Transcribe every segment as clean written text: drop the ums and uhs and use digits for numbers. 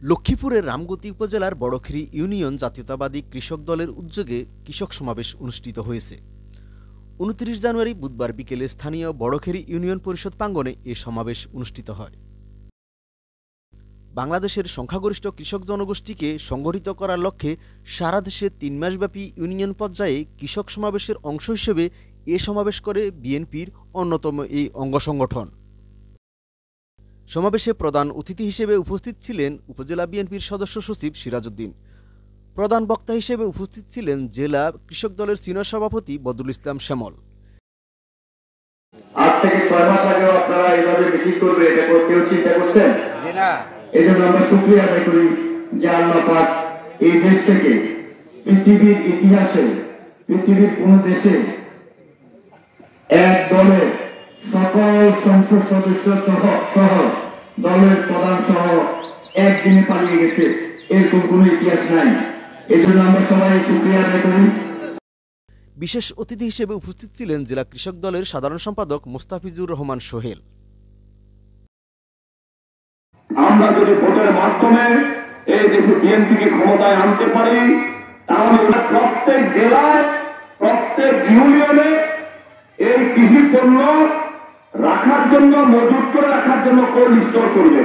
লক্ষ্মীপুরের রামগতি উপজেলার বড়খেরি ইউনিয়ন জাতীয়তাবাদী কৃষক দলের উদ্যোগে কৃষক সমাবেশ অনুষ্ঠিত হয়েছে। ২৯ জানুয়ারি বুধবার বিকেলে স্থানীয় বড়খেরি ইউনিয়ন পরিষদ প্রাঙ্গণে এ সমাবেশ অনুষ্ঠিত হয়। বাংলাদেশের সংখ্যাগরিষ্ঠ কৃষক জনগোষ্ঠীকে সংগঠিত করার লক্ষ্যে সারা দেশে ৩ মাসব্যাপী ইউনিয়ন পর্যায়ে কৃষক সমাবেশের অংশ হিসেবে এ সমাবেশ করে বিএনপির অন্যতম এই অঙ্গ সংগঠন। সমাবেশে প্রধান অতিথি হিসেবে উপস্থিত ছিলেন উপজেলা বিএনপির সদস্য সচিব সিরাজ উদ্দিন। প্রধান বক্তা হিসেবে উপস্থিত ছিলেন জেলা কৃষক দলের সিনিয়র সভাপতি বদরুল ইসলাম শ্যামল। আজ থেকে ৬ মাস আগেও আপনারা এইভাবে মিটিং করবে এটা কেউ চিন্তা করছেন? এই জন্য আমরা শুকরিয়া আদায় করি যে আল্লাহ পাক এই দেশ থেকে পৃথিবীর ইতিহাসে পৃথিবীর কোন দেশে এক দলের সকল সংসদ সদস্য সহ দলের প্রধান সহ একদিনে পালিয়ে গেছে এরকম কোন ইতিহাস নাই। এই জন্য আমরা সবাই শুকরিয়া আদায় করি। বিশেষ অতিথি হিসেবে উপস্থিত ছিলেন জেলা কৃষক দলের সাধারণ সম্পাদক মোস্তাফিজুর রহমান সোহেল। আমরা যদি ভোটের মাধ্যমে এই দেশে বিএনপিকে ক্ষমতায় আনতে পারি তাহলে প্রত্যেক জেলায় প্রত্যেক ইউনিয়নে এই কৃষি পণ্য রাখার জন্য মজুত করে রাখার জন্য কোল্ড স্টোর করবে।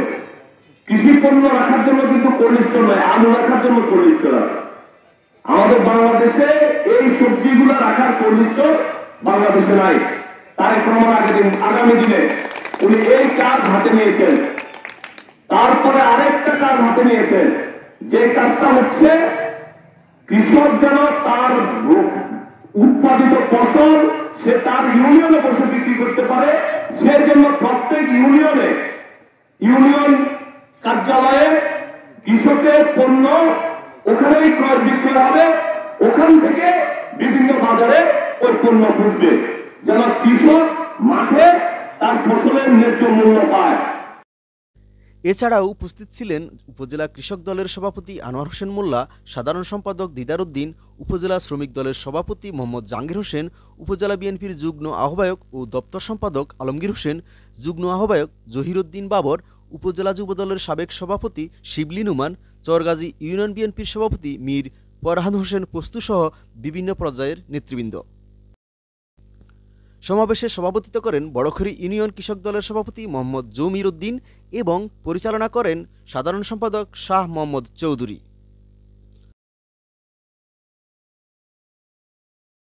কৃষি পণ্য রাখার জন্য কিন্তু কোল্ড স্টোর নয়, আলু রাখার জন্য কোল্ড স্টোর আছে। আমাদের বাংলাদেশে এই সবজিগুলো রাখার কোল্ড স্টোর বাংলাদেশে নাই। তারেক রহমান আগামী দিনে উনি এই কাজ হাতে নিয়েছেন। তারপরে আরেকটা কাজ হাতে নিয়েছেন, যে কাজটা হচ্ছে কৃষক যেন তার উৎপাদিত ফসল সে তার ইউনিয়নে বসে বিক্রি করতে পারে। সেই জন্য প্রত্যেক ইউনিয়নে ইউনিয়ন কার্যালয়ে কৃষকের পণ্য ওখানেই ক্রয় বিক্রয় হবে, ওখান থেকে বিভিন্ন বাজারে ওই পণ্য বুঝবে যেন কৃষক মাঠে তার ফসলের ন্যায্য মূল্য পায়। এছাড়াও উপস্থিত ছিলেন উপজেলা কৃষক দলের সভাপতি আনোয়ার হোসেন মোল্লা, সাধারণ সম্পাদক দিদার উদ্দিন, উপজেলা শ্রমিক দলের সভাপতি মোহাম্মদ জাহাঙ্গীর হোসেন, উপজেলা বিএনপির যুগ্ম আহ্বায়ক ও দপ্তর সম্পাদক আলমগীর হোসেন, যুগ্ম আহ্বায়ক জহিরুদ্দিন বাবর, উপজেলা যুব দলের সাবেক সভাপতি শিবলি নুমান, চরগাজী ইউনিয়ন বিএনপির সভাপতি মীর ফরহাদ হোসেন পোস্তুসহ বিভিন্ন পর্যায়ের নেতৃবৃন্দ। সমাবেশে সভাপতিত্ব করেন বড়খেরি ইউনিয়ন কৃষক দলের সভাপতি মোহাম্মদ জমির উদ্দিন এবং পরিচালনা করেন সাধারণ সম্পাদক শাহ মোহাম্মদ চৌধুরী।